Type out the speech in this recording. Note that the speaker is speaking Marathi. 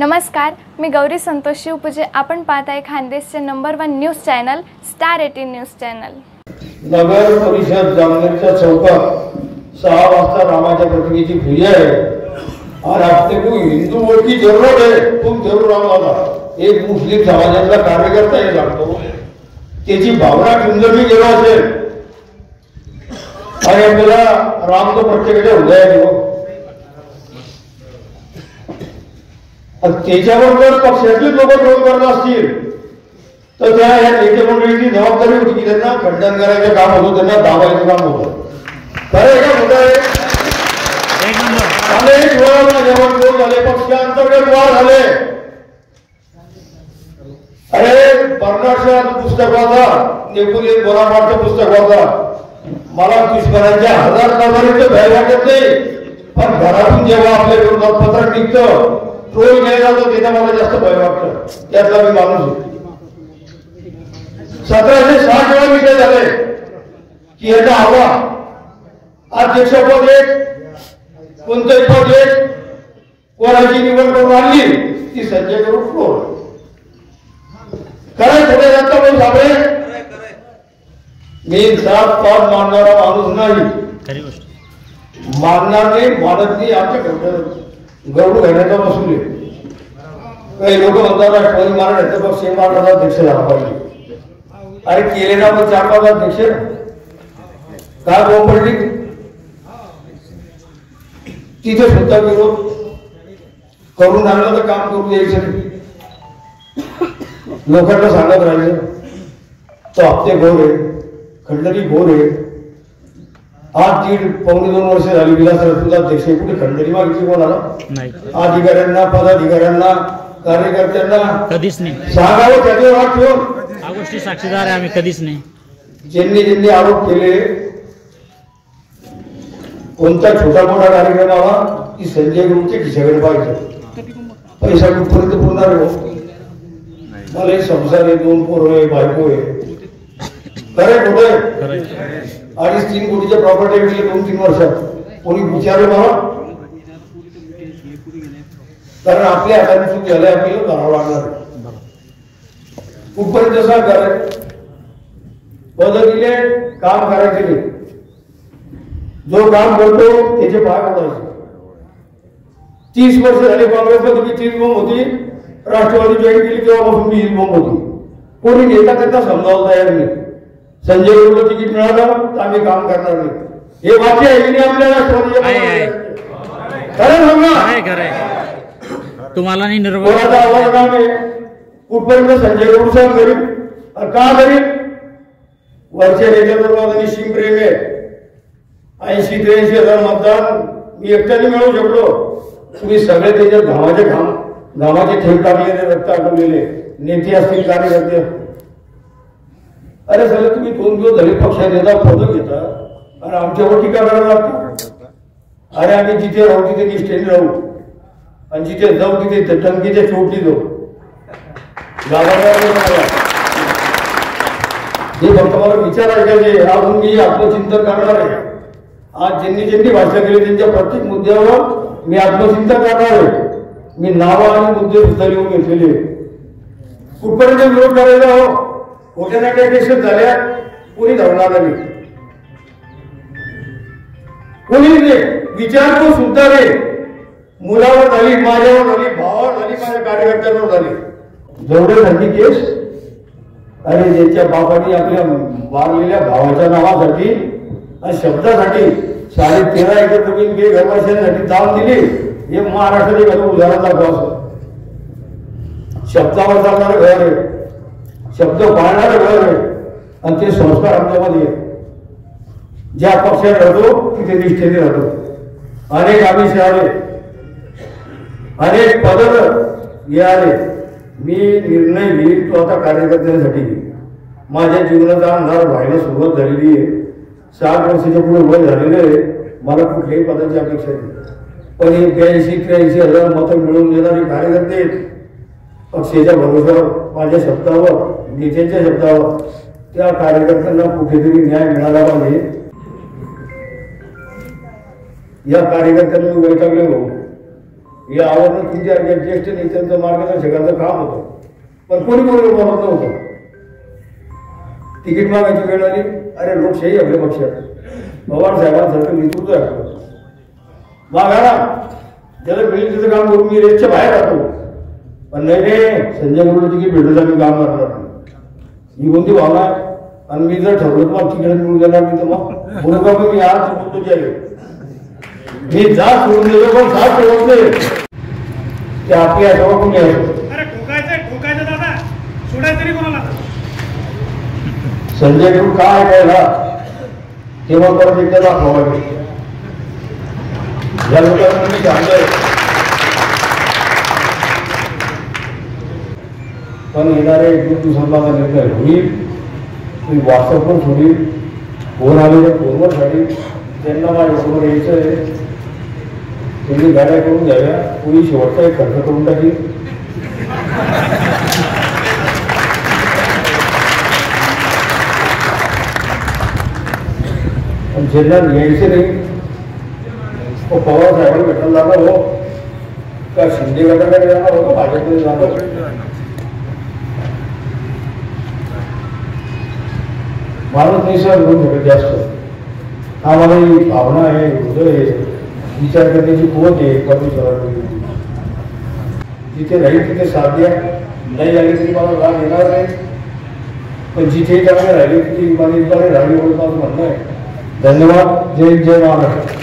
नमस्कार, मी गौरी संतोष शिवपूजे. आपण पाहत आहे खानदेशचे number 1 news channel star 18 news channel. नगर परिषद जामनेरच्या चौकात 6 वाजता रामाच्या प्रतिमेची पूजा आहे और आपने को हिंदू वोट की जरूरत है, तुम जरूर आम्हाला. एक मुस्लिम समाजातला कार्यकर्ता हे लागतो, त्याची भावना ठेवून मी गेलो असेल आणि आपल्याला राम तो प्रत्येकाच्या हृदयात येतो. त्याच्यावर जर पक्षाचे लोक विरोध करत असतील तर त्या या नेते मंडळीची जबाबदारी होती की त्यांना खंडन करायचं काम होतं, त्यांना दाबायचं काम होतं. खरं का मुद्दा आहे. अनेक वेळा जेवण बोल झाले, पक्षांतर्गत वाद झाले. अरे बर्नाडचं पुस्तक वाचा, नेपोलियन बोनापार्टचं पुस्तक वाचा. मला दुश्मनांच्या 1000 कमारीचं भय वाटत नाही, पण घरातून जेव्हा आपल्या विरोधात पत्रक निघतं, ट्रोल केला जातो, त्याचा मला जास्त भय वाटतं. त्यातला मी माणूस आहे. 1760 वेळा विषय झाले की याचा हवा अध्यक्षपद एक, कोणतंही पद एक, कोणाची निवड करून आणली ती संजय करून ट्रोल काय थोडे जाता म्हणून साबळे. मी जात पात मानणारा माणूस नाही, मानणार नाही, मानत नाही. आमच्या गौरव घेण्याचा वसूल आहे. काही लोक म्हणतात राष्ट्रवादी महाराष्ट्र पक्ष महाराष्ट्राचा अध्यक्ष झाला पाहिजे. अरे केले ना मग 4-5 अध्यक्ष काय बोंब पडली तिथे सुद्धा विरोध करून आणलं तर काम करून द्यायचं. लोकांना सांगत राहिले तो हप्ते घोर आहे, खंडणी घोर आहे. आज 1.5-2 वर्ष झाली विधानसभेचा अध्यक्ष कुठे खंडणी मागितली कोणाला? अधिकाऱ्यांना, पदाधिकाऱ्यांना, कार्यकर्त्यांना कधीच नाही सांगावं. त्याच्यावर हात ठेवून या गोष्टी साक्षीदार आहे आम्ही. कधीच नाही. ज्यांनी आरोप केले कोणता छोटा मोठा कार्यक्रम आला की संजय गुरुच्या खिशाकडे पाहिजे, पैसा कुठपर्यंत पुरणार आहे. मला एक संसार आहे, 2 पोरं आहे, बायको आहे. खरं कुठे 2.5-3 कोटीच्या प्रॉपर्टी गेली 2-3 वर्षात. कोणी विचारलं मला? कारण आपल्या हाताने चूक झाली, आपल्याला करावं लागणार. कुठपर्यंत सहकार्य पद दिले, काम करायचे नाही. जो काम करतो त्याचे पाय पडायचे. 30 वर्ष झाले काँग्रेसला, तुम्ही 3 बॉम्ब होती. राष्ट्रवादी जॉईन केली तेव्हापासून 20 बॉम्ब होती. कोणी नेता त्यांना समजावलं तयार नाही. संजय गुरुला तिकीट मिळालं तर आम्ही काम करणार नाही. हे वाक्य आहे की आपल्या राष्ट्रवादीच्या तुम्हाला नाही कोणाचा आवाज काम आहे. कुठपर्यंत संजय गुरु साहेब करील का करील? वरच्या नेत्याचा निश्चित प्रेम आहे. 80-83 हजार मतदान मी एकट्याने मिळवू शकलो. तुम्ही सगळे त्याच्यात घामाचे थेंब टाकलेले, रक्त आटवलेले नेते असतील, कार्यकर्ते. अरे सगळं तुम्ही 2 दिवस झाले पक्षात येता, पद घेता आणि आमच्यावर टीका करायला लागतो. अरे आम्ही जिथे राहू तिथे निष्ठेने राहू आणि जिथे जाऊ तिथे टंकीच्या चोपटी जाऊ. हे फक्त मला विचार ऐकायचे. अजून मी आत्मचिंतन करणार आहे. आज ज्यांनी भाषा केली त्यांच्या प्रत्येक मुद्द्यावर मी आत्मचिंतन करणार आहे. मी नावं आणि मुद्दे सुद्धा लिहून घेतलेले. कुठपर्यंत विरोध करायचा हो. मोठ्या नाट्या केसेस झाल्या, कोणी धरणार नाही, कोणी विचारपूस सुद्धा रे. मुलावर झाली, माझ्यावर झाली, भावावर झाली, माझ्या कार्यकर्त्यांवर झाली. जेवढे झाली केस. अरे ज्यांच्या बापाने आपल्या वारलेल्या भावाच्या नावासाठी आणि शब्दासाठी 13.5 एकर जमीन घर वर्षांसाठी दान दिली. हे महाराष्ट्रात एक उदाहरण दाखवा. शब्दावर चालणारं घर आहे, शब्द पाळणारं घर आहे आणि ते संस्कार आमच्यामध्ये ज्या पक्षात राहतो तिथे निष्ठेने राहतो. अनेक आमिष आले, अनेक पद मिळाले. मी निर्णय घेईल तो आता कार्यकर्त्यांसाठी घेईल. माझ्या जीवनाचा अंधार व्हायला सुरुवात झालेली आहे. 60 वर्षाच्या पुढे वय झालेलं आहे. मला कुठल्याही पदाची अपेक्षा नाही. पण हे 82-83 हजार मतं मिळवून देणारे कार्यकर्ते पक्षाच्या भरोश्यावर, माझ्या शब्दावर, नेत्यांच्या शब्दावर, त्या कार्यकर्त्यांना कुठेतरी न्याय मिळाला पाहिजे. या कार्यकर्त्यांनी वैतागले भाऊ. हे आवडणं तुमच्या ज्येष्ठ नेत्यांचं मार्गदर्शकांचं काम होतं, पण कोणी बोलत नव्हतं. तिकीट मागायची वेळ आली, अरे लोकशाही आपल्या पक्षात पवार साहेबांसारखं नेतृत्व आहे आपलं, मागा ना, ज्याला मिळेल तिचं काम करून मी रेसच्या बाहेर राहतो. पण नाही रे, संजय गुरुला तिकीट भेटलं तर मी काम करणार नाही, ही कोणती भावना आहे. आणि मी जर ठरवलं तर मग तिकीट मिळून देणार मी, तर मग बोलू का मी आज बोलतो की मी जा सोडून देतो, पण साथ सोडत नाही ते आपली आठवण कोणी आहे. अरे ठोकायचं दादा, सोडायचं तरी कोणाला. संजय गुरु काय ऐकायला तेव्हा परत एकदा दाखवा. या लोकांना मी सांगतोय, पण येणारे 1-2 दिवसांत माझा निर्णय होईल. मी व्हॉट्सअपवर होईल, फोन आलेल्या फोनवर साठी त्यांना माझ्यासमोर यायचं आहे. तुम्ही गाड्या करून घ्याव्या, कोणी शेवटचा एक खर्च करून टाकी. पण ज्यांना यायचं नाही पवार साहेबांना भेटायला जाणार हो का शिंदे गटाकडे जाणार हो का भाजपकडे जाणार. माणूस निसर्ग होऊन शकत जास्त. आम्हाला ही भावना आहे, हृदय आहे, विचार करण्याची कुवत आहे. परमेश्वराकडे जिथे राहील तिथे साथ द्या, नाही आली तरी मला राग येणार नाही. पण जिथे चांगले राहिले तिथे इमानदारी राहिली एवढं माझं म्हणणं आहे. धन्यवाद. जय जय महाराष्ट्र.